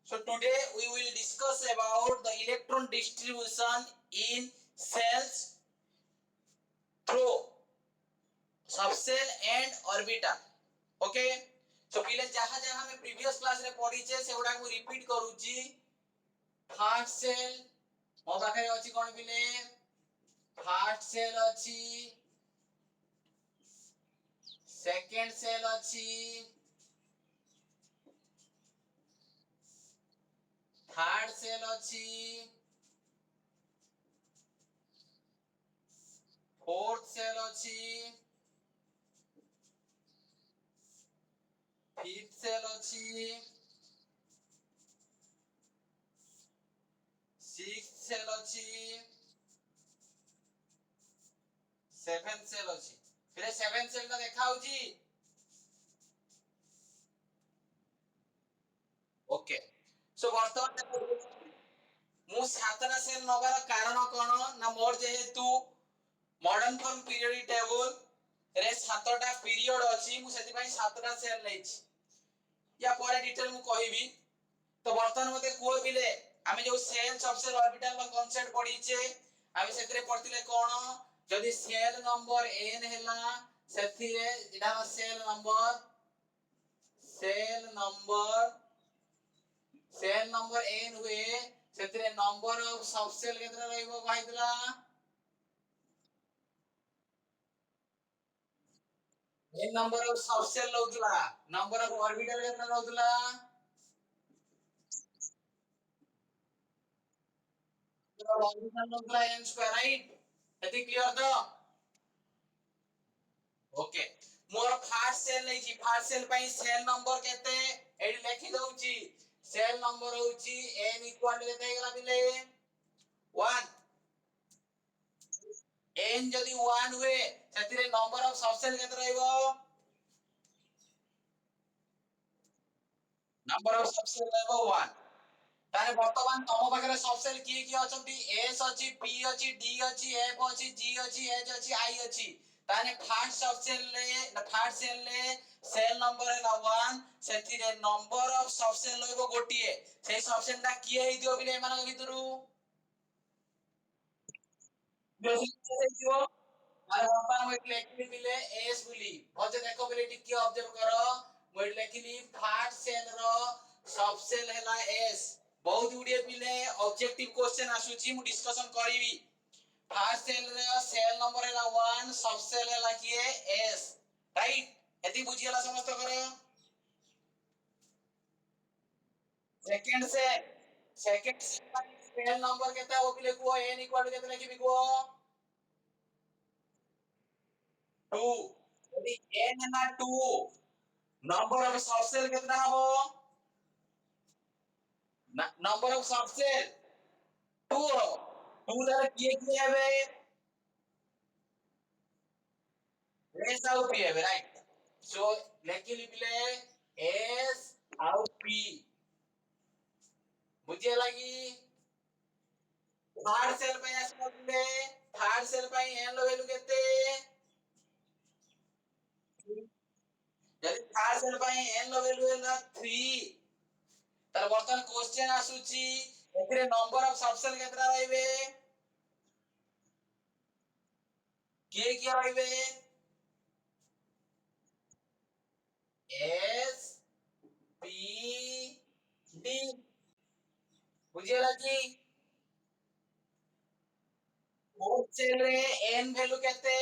So today we will discuss about the electron distribution in cells through subcell and orbital. Okay? So पिले जहां जहां हमें previous class रे पढ़ी छे सेउडा को रिपीट करूची. फर्स्ट सेल मो पाखरे अछि कोन पिले फर्स्ट सेल अछि, सेकंड सेल अछि, थर्ड सेल अछि, फोर्थ सेल अछि, फिफ्थ सेल अछि, सिक्स्थ सेल अछि, सेवेंथ सेल अछि. फिर सेवेंथ सेल का देखा होची. ओके. सो वर्तमान मु सातटा सेल नबार कारण कोन ना मोर जेहेतु मॉडर्न फॉर्म पीरियोडिक टेबल रे सातटा पीरियड अछि मु सेति पई सातटा सेल लेछि. या परे डिटेल मु कहिबी. तो वर्तमान मते को बिले आमे जो सेल सबसेल ऑर्बिटल का कांसेप्ट पढी छे आमे सेतरे पढतिले कोन जदी सेल नंबर n हैला सेथिरे इडा सेल नंबर n हुए सेथिरे नंबर ऑफ सबसेल केतरा रहइबो कहितला n नंबर ऑफ सबसेल लउतला नंबर ऑफ ऑर्बिटल केतरा लउतला ऑर्बिटल लउतला n स्क्वायर राइट. एति क्लियर तो. ओके. मोर फर्स्ट सेल नै छी फर्स्ट सेल पई सेल नंबर केते एडी लिखि दउची. सेल नंबर होची n इक्वल टू केते गेला बिले 1. n जदी 1 हुए सेतिरे नंबर ऑफ सबसेल केते रहइबो नंबर ऑफ सबसेल रहइबो 1. तारे वर्तमान तम पाखरे सबसेल की अछंती s अछि p अछि d अछि f अछि g अछि h अछि i अछि. ताने फर्स्ट सेल ले सेल नंबर है 1 सेतिरे नंबर ऑफ सबसेल लइबो गोटिए सेही सबसेल ता की हेइ दियो बिले मानक भितरु दियो. अरे वर्तमान में लेखली बिले s बुली भजे देखो बिले टिकी ऑब्जर्व करो मैं लेखली फर्स्ट सेल रो सबसेल हैला s. बहुत गुडिए पिले ऑब्जेक्टिव क्वेश्चन आसुची मु डिस्कशन करिवि. फर्स्ट सेल रे सेल नंबर हैला 1 सबसेल हैला किए s राइट. एति बुझियला समस्त करो. सेकंड सेल नंबर केता ओ पिले को n इक्वल टू केते लिखिबि को 2. यदि n है ना 2 नंबर ऑफ सबसेल कितना हो नंबर ऑफ सबसेल 2 हो 2 द्वारा किए हेबे s आउ p हेबे राइट. सो लेखि लिखले s आउ p बुझे लगी. थर्ड सेल पे आसले थर्ड सेल पे n लो वैल्यू केते यदि थर्ड सेल पे n लो वैल्यू है 3 तर वर्तमान क्वेश्चन आसुची एथिरे नंबर ऑफ सबसेल केतरा रहइबे के रहइबे s p d बुझियला की. फोर्थ सेल रे n वैल्यू केते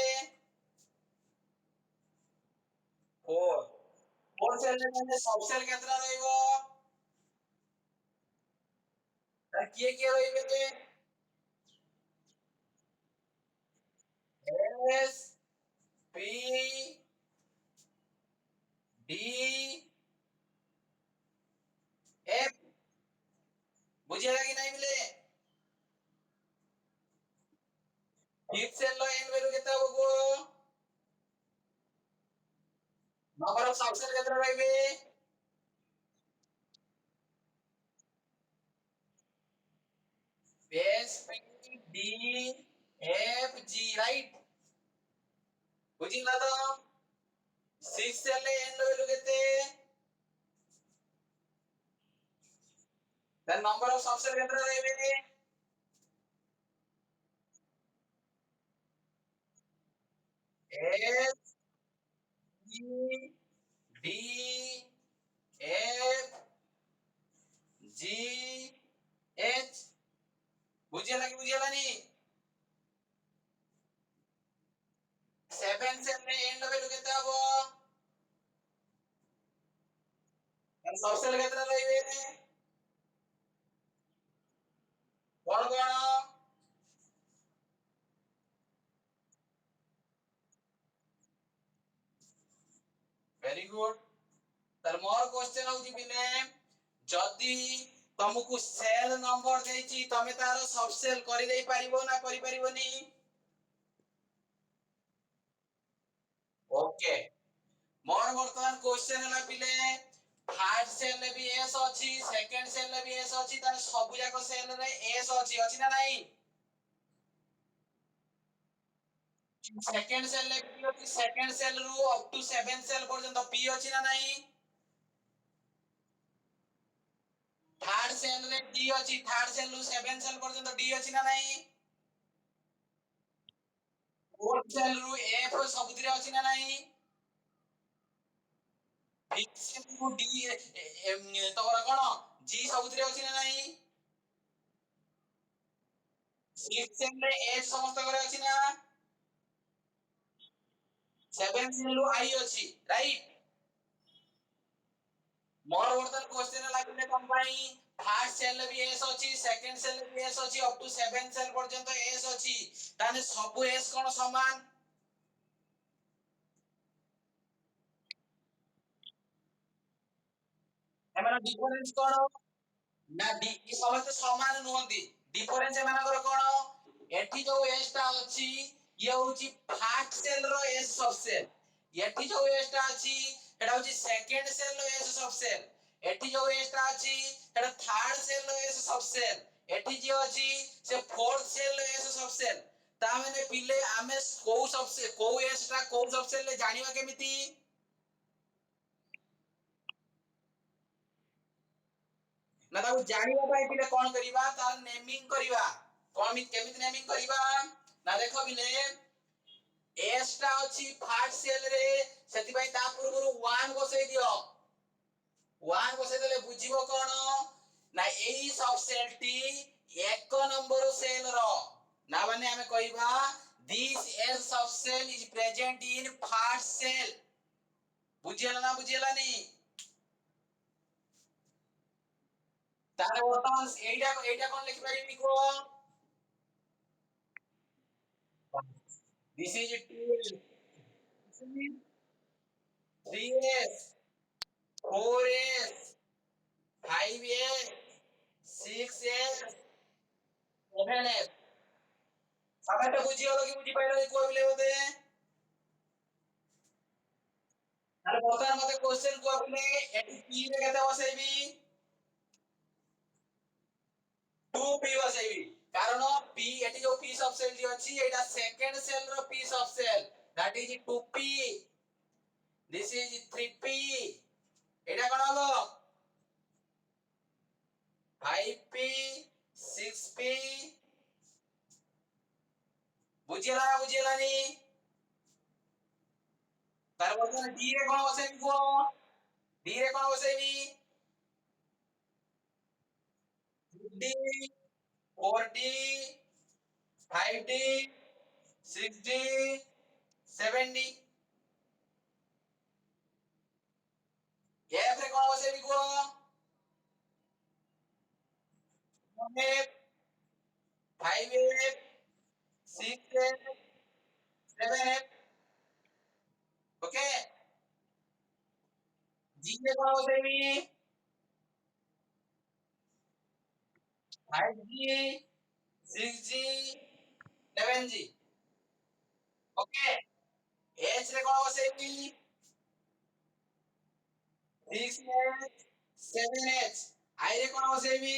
4. फोर्थ सेल रे सबसेल केतरा रहइबो तर के रहइबे s p d f बुझियला की नहीं मिले. फिफ्थ सेल लो n वैल्यू केते होबो नंबर ऑफ सबसेल केतरा रहइबे s p d f g right. बुझिला तो. सिक्स सेल ले n वैल्यू केते then number of subcell କେତେ ରହିବେ? S E D F G H ବୁଝିହେଲା କି ବୁଝିହେଲାନି? 7 cell ରେ end value କେତେ ହବ? subcell କେତେ ରହିବେ? କଣ କଣ? very good. ତାର ମୋର क्वेश्चन होउची ପିଲେ ଯଦି ତମକୁ ସେଲ୍ ନମ୍ବର ଦେଇଛି ତମେ ତାର सबसेल କରି ଦେଇପାରିବ ନା କରିପାରିବନି? ओके मोर वर्तमान क्वेश्चन होला पिले थर्ड सेल रे भी एस अछि सेकंड सेल रे भी एस अछि ताने सब जाक सेल रे एस अछि ना नाही? सेकंड सेल रे पी अछि सेकंड सेल रु अप टू 7 सेल पर्यंत पी अछि ना नाही? थर्ड सेल रे डी अछि थर्ड सेल रु 7 सेल पर्यंत डी अछि ना नाही? फोर्थ सेल रु एफ सबुतिरे अछि ना नाही? फिफ्थ सेल रु डी तोरा कोन जी सबुतिरे अछि ना नाही? सिक्स्थ सेल रे एच समस्त करे अछि ना? सेवेंथ सेल रु आई अछि राइट? मोर वर्तन क्वेश्चन लागिले तम भाई फर्स्ट सेल रे भी एस अछि सेकंड सेल रे भी एस अछि अप टू 7 सेल पर्यंत एस अछि ताने सब एस कोन समान? एमाना डिफरेंस कोन? ना डी समस्त समान नहंती डिफरेंस एमानकर कोन एठी जो एस ता अछि ये होची first cell rho S subshell एठी जो एस ता अछि एटा होची second shell rho S subshell एठी जो एस ता अछि एटा third cell rho S subshell एठी जे अछि से fourth cell rho S subshell ता माने पिले आमे को सबसे को एस ता को सबसेल ले जानिबा केमिति? ना ताऊ जानिबा पाई पिले कोन करिबा तार नेमिंग करिबा कोन केमिति नेमिंग करिबा ना देखो पिले एस टा अछि फर्स्ट सेल रे सेति भाई ता पूर्वरु 1 बसै दियो 1 बसै देले बुझिबो कोन ना एई सब सेल टी एक नंबर सेल रो ना माने हमें कहिबा this s subshell is present in first shell बुझियला ना बुझियला नी तारे वर्तमान एइटा एइटा कोन लिखि पारिबी को this is 2 3s 4s 5s 6s 7s समेत बुझी होलो कि बुझी पाइलो कि कोइ बिले होते तारे वर्तमान मते क्वेश्चन को बिले एटी पी रे केते बसैबी 2p बसैबी कारण p एटी जो p सब सेल जे अछि एटा सेकंड सेल रो p subshell that is 2p this is 3p एटा कोन हलो 5p 6p बुझियला ना बुझियला नी तार वर्तमान d रे कोन बसैबी को d रे कोन बसैबी d 4d 5d 6d 7d f रे कोन बसैबी को 1f 5f 6f 7f okay g रे कोन बसैबी 5g 6g 7g okay h रे कोन बसैबी 6h 7h i रे कोन बसैबी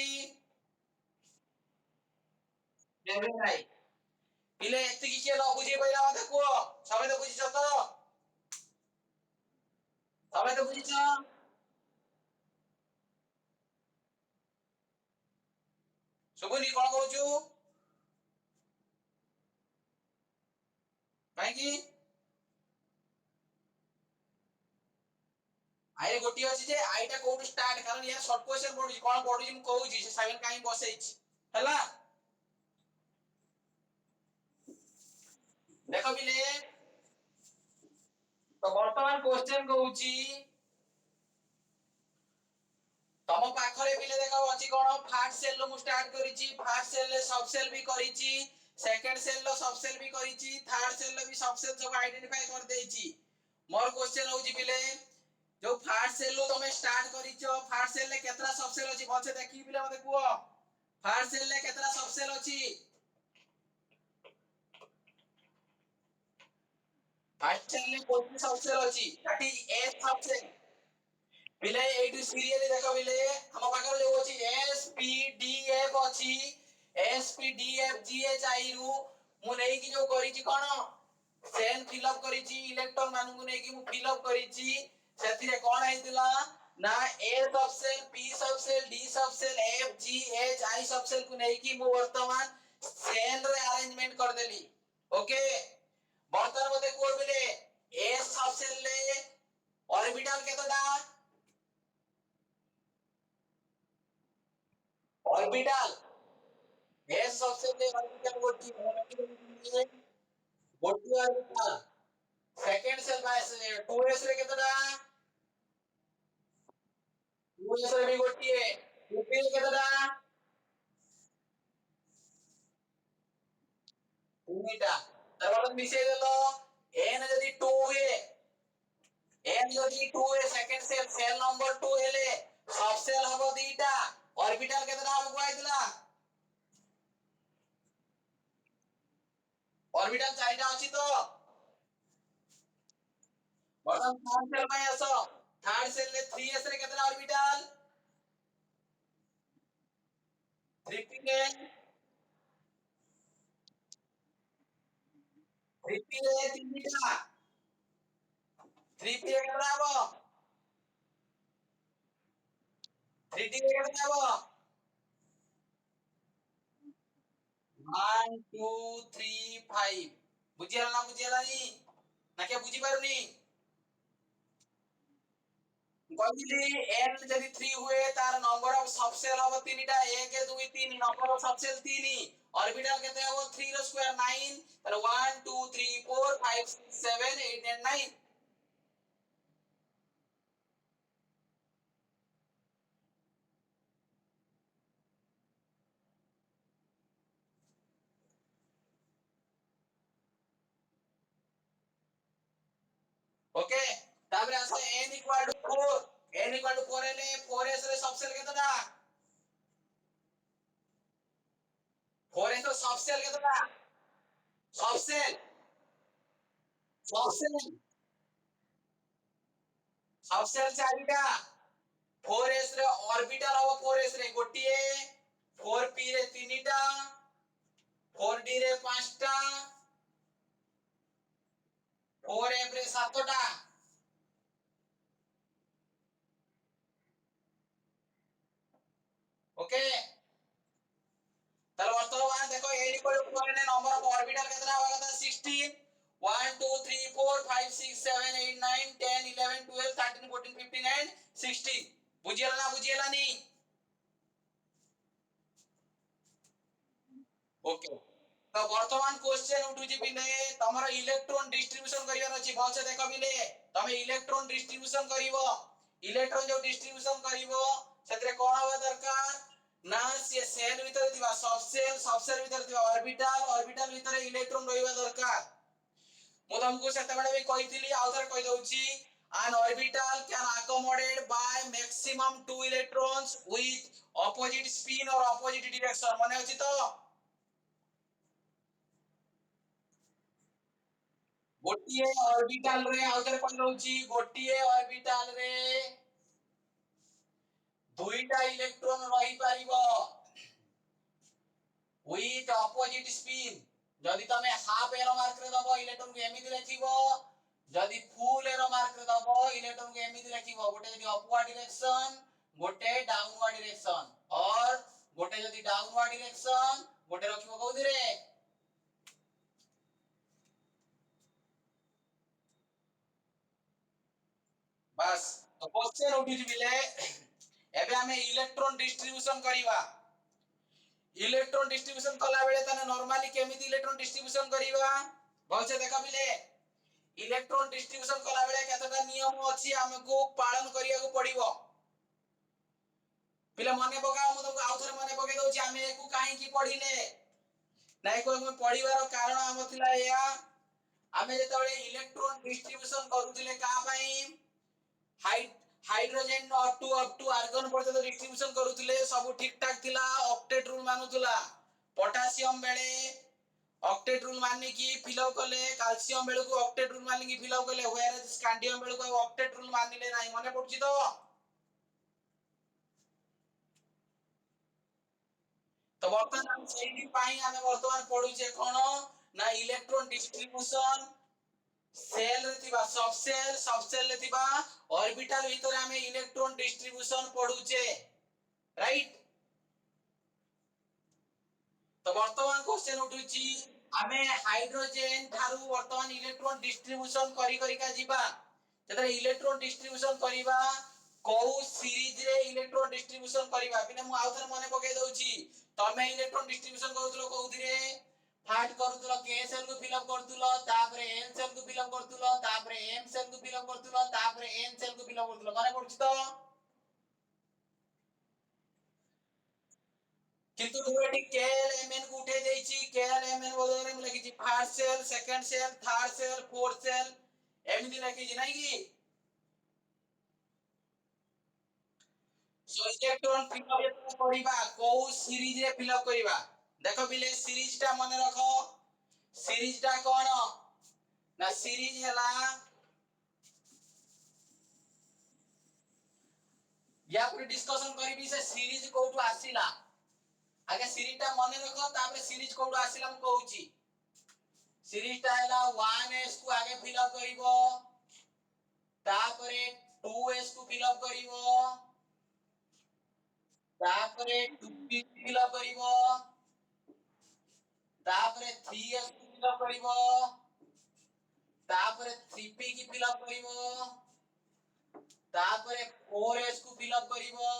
7i ପିଲେ ଏତିକି କିଏ ନ ବୁଝି ପାଇଲା ମତେ କୁହ ସମସ୍ତେ ବୁଝିଛ ତ ସମସ୍ତେ ବୁଝିଛ सुबुनी कोन कहूछु काई की आई गोटी अछि जे आईटा कोड स्टार्ट कारण या शॉर्ट क्वेश्चन पढुछि कोन पढुछि म कहूछि से साइवन काई बसैछि हला देखो बिले तो वर्तमान क्वेश्चन कहूछि तम पाखरे बिले देखो अछि कोन फर्स्ट सेल लो मु स्टार्ट करिछि फर्स्ट सेल ले सब सेल भी करिछि सेकंड सेल लो सब सेल भी करिछि थर्ड सेल लो भी सब सेल सब आइडेंटिफाई कर देछि मोर क्वेश्चन होछि बिले जो फर्स्ट सेल लो तमे स्टार्ट करिछो फर्स्ट सेल ले केतरा सब सेल अछि भलसे देखि बिले मते कुओ फर्स्ट सेल ले केतरा सब सेल अछि फर्स्ट सेल ले कोन सब सेल अछि दैट इज ए सब सेल बिले एटू सीरियली देखो बिले हम पाखर जो अछि एस पी डी एफ अछि s p d f g h i रु मु नै कि जो करिछि कोन सेल फिल अप करिछि इलेक्ट्रॉन मान को नै कि मु फिल अप करिछि सेतिरे कोन आइतिला ना ए subshell p subshell d subshell f g h i subshell को नै कि मु वर्तमान सेल रे अरेंजमेंट कर देली ओके वर्तमान मते कोड बिले ए सब सेल ले ऑर्बिटल केतोटा ऑर्बिटल एस सबसे ले ऑर्बिटल गोटी गोटी orbital second cell bye 2s रे केतोटा 2s रे भी गोटी है 2p रे केतोटा 2टा तब मिसे देलो n जदी 2 हुए n जदी 2 है सेकंड सेल सेल नंबर 2 हेले सब सेल हबो दीटा ऑर्बिटल केतोटा हमको आइतला ऑर्बिटल चारिटा अछि तो बटन थर्ड सेल में आसो थर्ड सेल ले 3s रे केतरा ऑर्बिटल 3p ले 3p ले तीनटा 3p रे केतरा हबो 3d रे केतरा हबो 1 2 3 5 बुझियला ना बुझियला नी ना के बुझी पारुनी कहली n जदी 3 हुए तार नंबर ऑफ सबसेल हबो तीनटा 1 2 3 नंबर ऑफ सबसेल 3 ऑर्बिटल केते हबो 3 रो स्क्वायर 9 तर 1 2 3 4 5 6 7 8 एंड 9 ओके ताबरे आसे n equal to 4 n equal to 4 हेले 4s रे सबसेल केतटा 4s रो सबसेल केतटा सबसेल सबसेल सबसेल चारिटा 4s रे ऑर्बिटल हबो 4s रे गोटिए 4p रे तीनटा 4d रे पांचटा 4f रे सातटा ओके তাহলে বর্তমান দেখো a ইকুয়াল টু 4 এর নম্বর অফ অরবিটাল কেতটা হবে কথা 16 1 2 3 4 5 6 7 8 9 10 11 12 13 14 15 and 16 বুঝিয়েলা না বুঝিয়েলা নি ओके तो वर्तमान क्वेश्चन उठुची बिले तमरो इलेक्ट्रॉन डिस्ट्रीब्यूशन करिवार अछि भलसे देखो बिले तमे इलेक्ट्रॉन डिस्ट्रीब्यूशन करिवो इलेक्ट्रॉन जो डिस्ट्रीब्यूशन करिवो सेतरे कोन होबा दरकार ना से सेल भीतर दिबा सब सेल भीतर दिबा ऑर्बिटल ऑर्बिटल भीतर इलेक्ट्रॉन रहिबा दरकार मु तुमको सेते बेले भी कहितली आउथर कहि दउची an orbital can accommodate by maximum 2 electrons with opposite spin or opposite direction माने अछि तो गोटिए ऑर्बिटल रे आउथर कहि दउची गोटिए ऑर्बिटल रे दुईटा इलेक्ट्रॉन रही परिबो with opposite spin जदि तमे हाफ एरो मार्क रे दबो इलेक्ट्रॉन को एमिति लेखिबो जदि फुल एरो मार्क रे दबो इलेक्ट्रॉन को एमिति लेखिबो गोटे जदि अपवर्ड डायरेक्शन गोटे डाउनवर्ड डायरेक्शन और गोटे जदि डाउनवर्ड डायरेक्शन गोटे रखिबो कोउदिरे बस तो क्वेश्चन उठी बिले एबे हमें इलेक्ट्रॉन डिस्ट्रीब्यूशन करिवा इलेक्ट्रॉन डिस्ट्रीब्यूशन कला बेले तने नॉर्मली केमिति इलेक्ट्रॉन डिस्ट्रीब्यूशन करिवा भलसे देखा बिले इलेक्ट्रॉन डिस्ट्रीब्यूशन कला बेले केतटा नियम अछि हमको पालन करिया को पड़िबो पिला मने पकाओ मु तुमको आउथरे मने पके दउची हमें एको काहे की पढिले नाइ को हम पढिबार कारण हम थिला या हमें जेतबे इलेक्ट्रॉन डिस्ट्रीब्यूशन करूतिले का पई हाइड्रोजन अप टू आर्गन पर्यंत डिस्ट्रीब्यूशन करूतिले सब ठीक ठाक थिला ऑक्टेट रूल मानुतला पोटेशियम बेले ऑक्टेट रूल माने की फिलअप करले कैल्शियम बेले को ऑक्टेट रूल माने की फिलअप करले व्हेयर स्कैंडियम बेले को ऑक्टेट रूल मानिले नाही मने पडुची तो वर्तमान सेही पाई हमें वर्तमान पढुचे कोन ना इलेक्ट्रॉन डिस्ट्रीब्यूशन सेल रे थिबा सब सेल रे थिबा ऑर्बिटल भीतर हमें इलेक्ट्रॉन डिस्ट्रीब्यूशन पढुचे राइट तो वर्तमान क्वेश्चन उठुची हमें हाइड्रोजन थारु वर्तमान इलेक्ट्रॉन डिस्ट्रीब्यूशन करी करी का जीवा जतरे इलेक्ट्रॉन डिस्ट्रीब्यूशन करिबा को सीरीज रे इलेक्ट्रॉन डिस्ट्रीब्यूशन करिबा बिना मु आउथरे मने पके दउची तमे इलेक्ट्रॉन डिस्ट्रीब्यूशन करथलो कोउदिरे फाट करथलो के सेल को फिल अप करथलो तापरे एन सेल को फिल अप करथलो तापरे एम सेल को फिल अप करथलो तापरे एन सेल को फिल अप करथलो माने पडुची तो किंतु दुएटी केएलएमएन को उठे देइची केएलएमएन बदले में लिखिची first shell second shell third shell fourth shell एमिति लिखिची नाही की सो इलेक्ट्रॉन फिल अप करिबा को सीरीज रे फिल अप करिबा देखो बिले सीरीज टा मने रखो सीरीज टा कोन ना सीरीज हला या पूरी डिस्कशन करिबी से सीरीज कोठु आसीला आगे सीरीज टा मने रखो तापर सीरीज कोठु आसीला हम कहूची सीरीज टा हला 1s को आगे फिल अप करिवो तापरे 2s को फिल अप करिवो तापरे 2p फिल अप करिवो तापरे 3s को फिल अप करिवो तापरे 3p की फिल अप करिवो तापरे 4s को फिल अप करिवो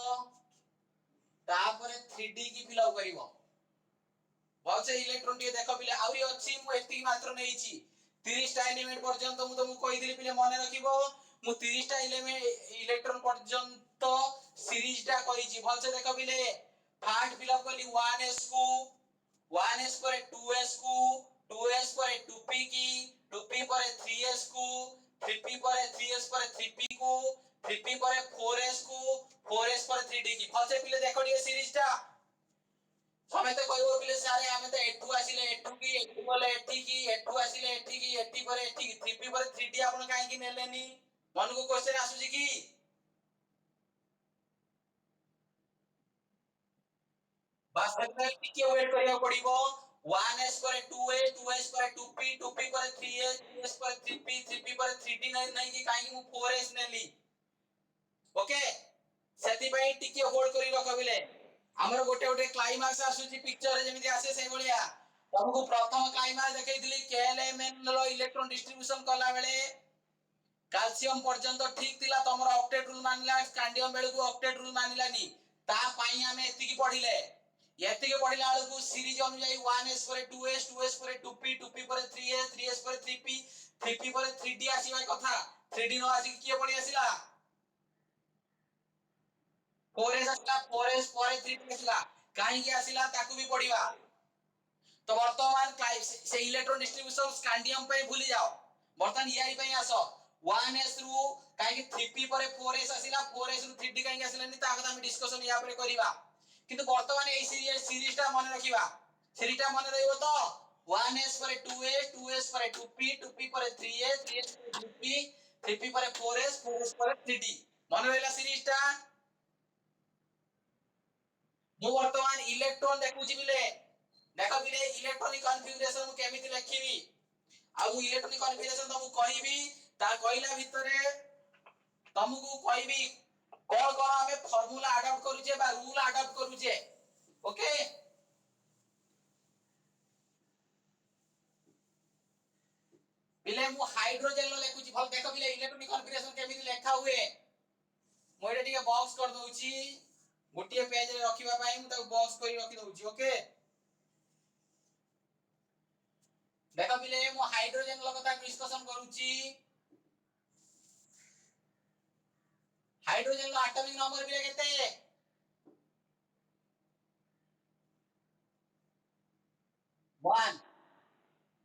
तापरे 3d की फिल अप करिवो बहुत से इलेक्ट्रॉन टी देखो बिले आउरी अछि मु एति मात्र नैछि 30 टा एलिमेंट पर्यंत मु तुमको कहि दिली बिले मने रखिबो मु 30 टा एलिमेंट इलेक्ट्रॉन पर्यंत सीरीज टा कहिछि बहुत से देखो बिले फास्ट फिल अप करली 1s को 1s पर 2s को 2s पर 2p की 2p पर 3s को 3p पर 3s पर 3p को 3p पर 4s को 4s पर 3d की बहुत से बिले देखो ये सीरीज टा समेते कहबो बिले सारे हमें तो एठू आसीले एठू की एठू बोले एठी की एठू आसीले एठी की एठी पर एठी की 3p पर 3d आपण काहे की नेलेनी मन को क्वेश्चन आसुची की बस तक टिके वेट करिया पड़िबो 1s पर 2a 2s पर 2p 2p पर 3a 3s पर 3p 3p पर 3d नहीं नहीं की काहे की मु 4s नेली ओके सेति पई टिके होल्ड करी रखो बिले हमर गोटे गोटे क्लाइमाक्स आसुची पिक्चर जेमिति आसे से भलिया तुमको प्रथम क्लाइमाक्स देखै दिली केएलएमएन लो इलेक्ट्रॉन डिस्ट्रीब्यूशन कला बेले कैल्शियम पर्यंत ठीक थिला तमरो ऑक्टेट रूल मानिला स्कैंडियम बेले को ऑक्टेट रूल मानिलानी ता पई हमें एति की पढिले एति के पढिला बेले को सीरीज अनुसार 1s पर 2s 2s पर 2p 2p पर 3s 3s पर 3p 3p पर 3d आसीबा कथा 3d न आसी किए पडी आसीला 4s आसीला 4s पर 3p आसीला काहे की आसीला ताकू भी पढिबा तो वर्तमान से इलेक्ट्रॉन डिस्ट्रीब्यूशन स्कैंडियम पे भूली जाओ वर्तमान ईआई पे आसो 1s रु काहे 3p पर 4s आसीला 4s रु 3d काहे आसीला नि ता हम डिस्कशन या पर करिबा किंतु वर्तमान ए सीरीज टा मन रखिबा सीरीज टा मन रहइबो तो 1s पर 2a 2s पर 2p 2p पर 3a 3s पर 3p 3p पर 4s 4s पर 3d मन रहला सीरीज टा जो वर्तमान इलेक्ट्रॉन देखुची बिले देखो बिले इलेक्ट्रॉनिक कॉन्फ़िगरेशन मु केमिति लिखिबी आ मु इलेक्ट्रॉनिक कॉन्फ़िगरेशन तुमको कहबी ता कहला भितरे तुमको कहबी कोन कोन हमें फार्मूला अडॉप्ट करूचे बा रूल अडॉप्ट करूचे ओके हाइड्रोजन लो लेखुची भल देखो बिले इलेक्ट्रॉनिक कॉन्फ़िगरेशन केमिति लेखा हुए मो एटा ठीक बॉक्स कर दउची गोटिए पेज रे रखिबा पई मु ताको बॉक्स करी रखि दउची ओके देखो बिले मो हाइड्रोजन लो कथा डिस्कशन करूची हाइड्रोजन लो एटॉमिक नंबर बिले केते 1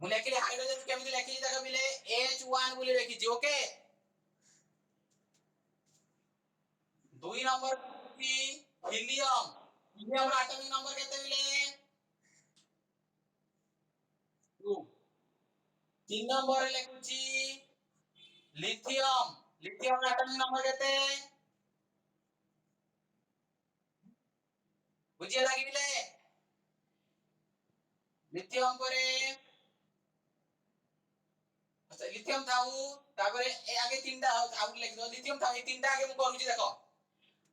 मु लेखिले हाइड्रोजन केमिति लेखि देखो बिले H1 बोली लेखिची ओके 2 नंबर की हीलियम हीलियम रो एटॉमिक नंबर केते बिले 2 3 नंबर लेखुची लिथियम लिथियम रो एटॉमिक नंबर केते बुझिए लागी बिले लिथियम परे अच्छा लिथियम थाउ तापरे ए आगे तीनटा आउट लिख दो लिथियम थाउ ए तीनटा आगे मु करूची देखो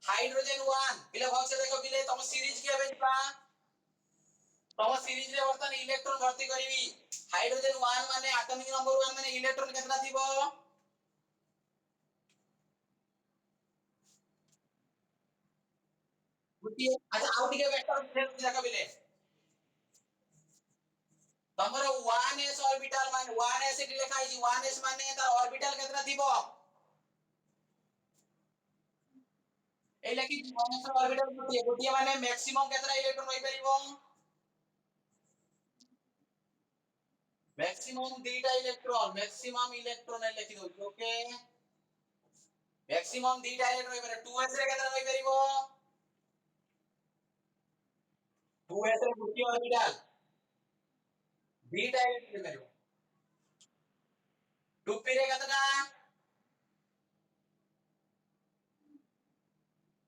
हाइड्रोजन 1 बिले भल से देखो बिले तम सीरीज के बेचबा तम सीरीज रे वर्तन इलेक्ट्रॉन भर्ती करबी हाइड्रोजन 1 माने एटॉमिक नंबर 1 माने इलेक्ट्रॉन केतना थिबो गुटी अच्छा आउ टिके वेक्टर देखो बिले तमरो 1s ऑर्बिटल माने 1s एटी लिखा है 1s माने तार ऑर्बिटल केतना थिबो ए लेखि 1s ऑर्बिटल गुटी गुटी माने मैक्सिमम केतना इलेक्ट्रॉन होई परिबो मैक्सिमम दीटा इलेक्ट्रॉन लेखि दो ओके मैक्सिमम दीटा इलेक्ट्रॉन होई पारे 2s रे केतना होई परिबो 2s रे गुटी ऑर्बिटल दीटा इलेक्ट्रॉन परिबो 2p रे केतना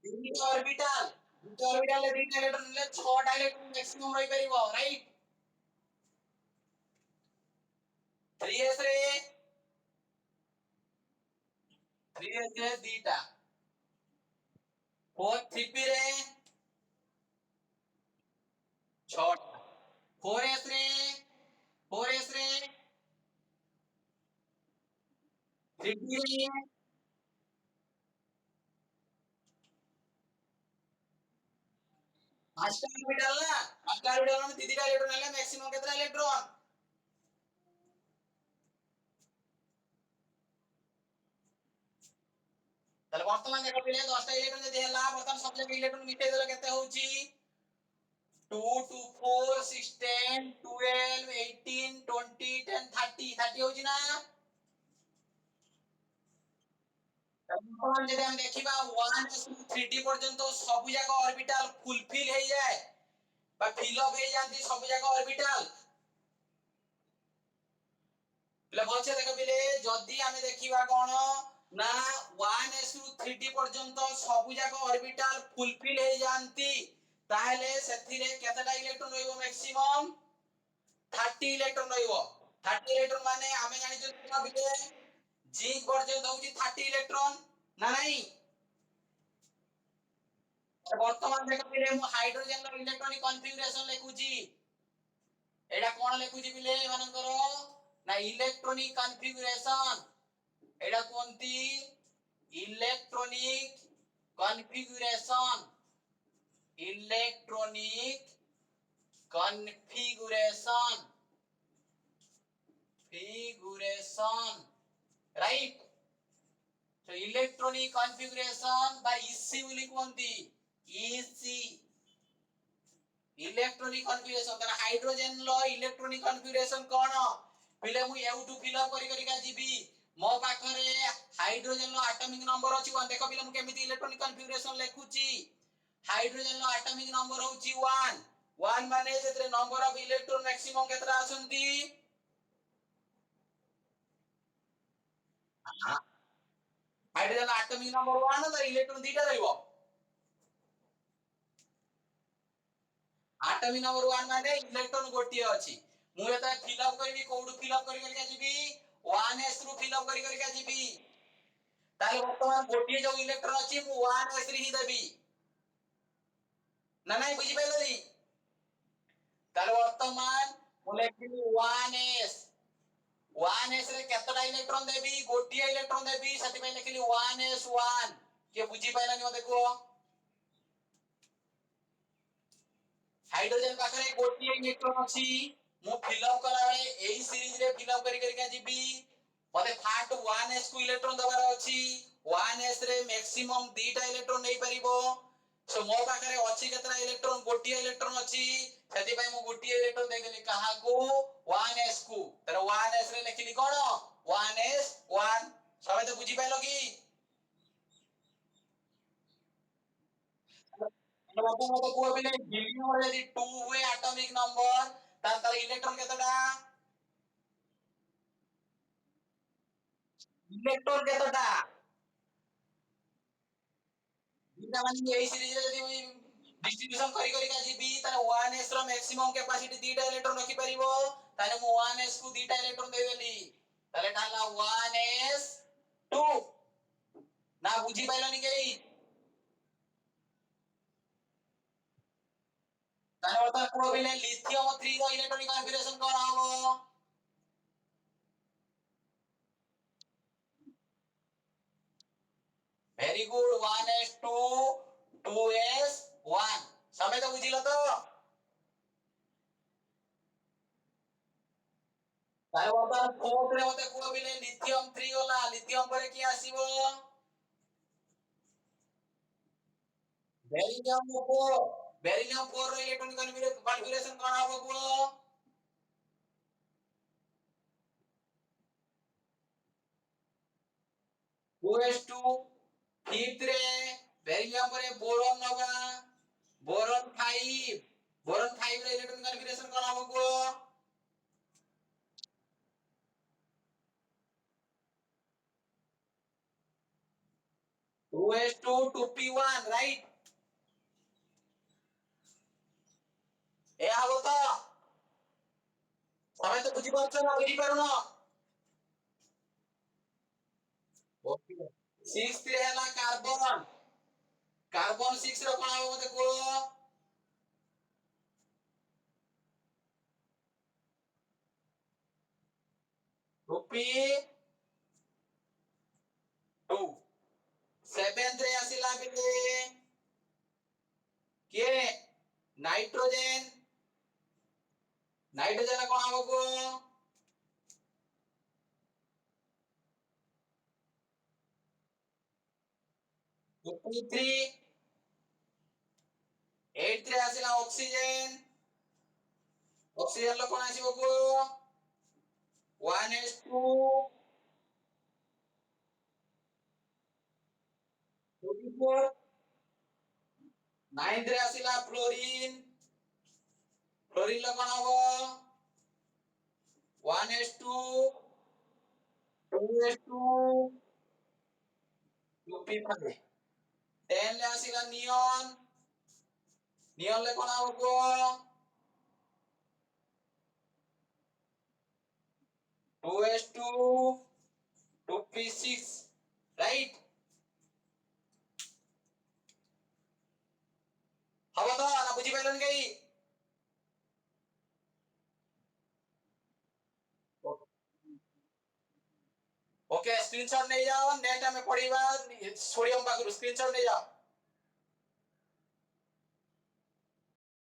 दीटा ऑर्बिटल रे दीटा इलेक्ट्रॉन ले 6 टा इलेक्ट्रॉन मैक्सिमम होई परिबो राइट 3s रे 3s रे दीटा 3p रे 6 4s रे 4s रे 3p रे पांचटा ऑर्बिटल ना पांचटा ऑर्बिटल में दीटा इलेक्ट्रॉन ले मैक्सिमम केतना इलेक्ट्रॉन তাহলে বর্তমান দেখো পিলে 10টা ইলেকট্রন যদি হেলা বর্তমান সব জায়গায় ইলেকট্রন মিশাই দেলে কেতে হউচি 2 2 4 6 10 12 18 20 10 30 30 হউচি না বর্তমান যদি আমি দেখিবা 1 টু 3d পর্যন্ত সব জায়গা অরবিটাল ফুলফিল হই যায় বা ফিল আপ হই যাନ୍ତି সব জায়গা অরবিটাল পিলে বলছে দেখো পিলে যদি আমি দেখিবা কোন না 1s ରୁ 3d পর্যন্ত সব জায়গা অরবিটাল ফুলফিল হই যাନ୍ତି তাহলে সেথিরে কতটা ইলেকট্রন রইব ম্যাক্সিমাম 30 ইলেকট্রন রইব 30 ইলেকট্রন মানে আমি জানিছো না বিলে জিঙ্ক পর্যন্ত হউছি 30 ইলেকট্রন না নাই বর্তমান দেখো বিলে মু হাইড্রোজেন র ইলেকট্রনিক কনফিগারেশন লেখুছি এটা কোন লেখুছি বিলে মানଙ୍କର না ইলেকট্রনিক কনফিগারেশন এটা কোনটি electronic configuration electronic configuration figuration right so electronic configuration by EC বুলি কোনটি EC electronic configuration তার হাইড্রোজেন ল ইলেকট্রনিক কনফিগারেশন কোন পিলে মু এউটু ফিল আপ করি করি কা জিবি মো পাখরে হাইড্রোজেন ল এটমিক নম্বর ଅଛି 1 দেখো পিলে মু কেমিতি ইলেকট্রনিক কনফিগারেশন লেখুছি हाइड्रोजन लो एटॉमिक नंबर होची 1 1 माने जेतरे नंबर ऑफ इलेक्ट्रॉन मैक्सिमम केतरा आछंती हाइड्रोजन एटॉमिक नंबर 1 तो इलेक्ट्रॉन दीटा रहइबो एटॉमिक नंबर 1 माने इलेक्ट्रॉन गोटिए अछि मु एता फिल अप करबी कोडु फिल अप करि करि जीबी 1s रू फिल अप करि करि जीबी ताले वर्तमान गोटिए जो इलेक्ट्रॉन अछि मु 1s री ही देबी ना नाही बुझी पाइलली ताले वर्तमान मु लेखिली 1s 1s रे केतटा इलेक्ट्रॉन देबी गोटिया इलेक्ट्रॉन देबी सति पय लिखली 1s1 के बुझी पाइलानी मते को हाइड्रोजन पाखरे गोटिया इलेक्ट्रॉन अछि मु फिल अप कला बेले एही सीरीज रे फिल अप करी के जीबी मते फास्ट 1s को इलेक्ट्रॉन दबार अछि 1s रे मैक्सिमम 2 टा इलेक्ट्रॉन नै परिबो सो मो पाखरे अछि केतरा इलेक्ट्रॉन गोटिया इलेक्ट्रॉन अछि सति पय मु गोटिया इलेक्ट्रॉन दे देली कहा को 1s को तर 1s रे लिखली कोन 1s1 सबे तो बुझी पाइलो की मतलब मते को बिले बिलियन रे यदि 2 हुए एटॉमिक नंबर तार इलेक्ट्रॉन केतटा इलेक्ट्रॉन केतटा बिना माने एही सीरीज रे यदि डिस्ट्रीब्यूशन करी का जीबी ताने 1s रो मैक्सिमम कैपेसिटी 2 टा इलेक्ट्रॉन रखि परिबो ताने मु 1s को 2 टा इलेक्ट्रॉन दे देली ताले ठाला 1s2 ना बुझी पाइलनी केई ताने बता को बिले लिथियम 3 रो इलेक्ट्रॉनिक कॉन्फ़िगरेशन कोन हबो वेरी गुड 1s2 2s1 समय तो बुझिलो तो तारे बता फोर्थ रे मते को बिले लिथियम 3 होला लिथियम परे की आसीबो बेरिलियम 4 रो इलेक्ट्रॉनिक कॉन्फ़िगरेशन कोन हबो को OH2 फिफ्थ रे बेरिलियम परे बोरॉन नबा बोरॉन 5 रे इलेक्ट्रॉनिक कॉन्फ़िगरेशन कोन हबो को 2s2 2p1 राइट ए हबो तो समय तो बुझी पाछो ना बुझी पारो ना ओके सिक्स्थ रे हला कार्बन कार्बन 6 रो कोन हबो मते को 2p2 सेवेंथ रे आसिला बिले के नाइट्रोजन नाइट्रोजन कोन हबो को 2p3 8th रे आसिला ऑक्सीजन ऑक्सीजन लो कोन आसीबो को 1s2 2p4 9th रे आसिला फ्लोरीन फ्लोरीन लो कोन हबो 1s2 2s2 2p5 10 ले आसिला नियॉन नियॉन ले कोन हबो को 2s2 2p6 राइट हबो तो ना बुझी पाइलन गई ओके स्क्रीनशॉट नहीं जाओ नेक्स्ट हमें पढ़ीबा सोडियम पाखरु स्क्रीनशॉट नहीं जाओ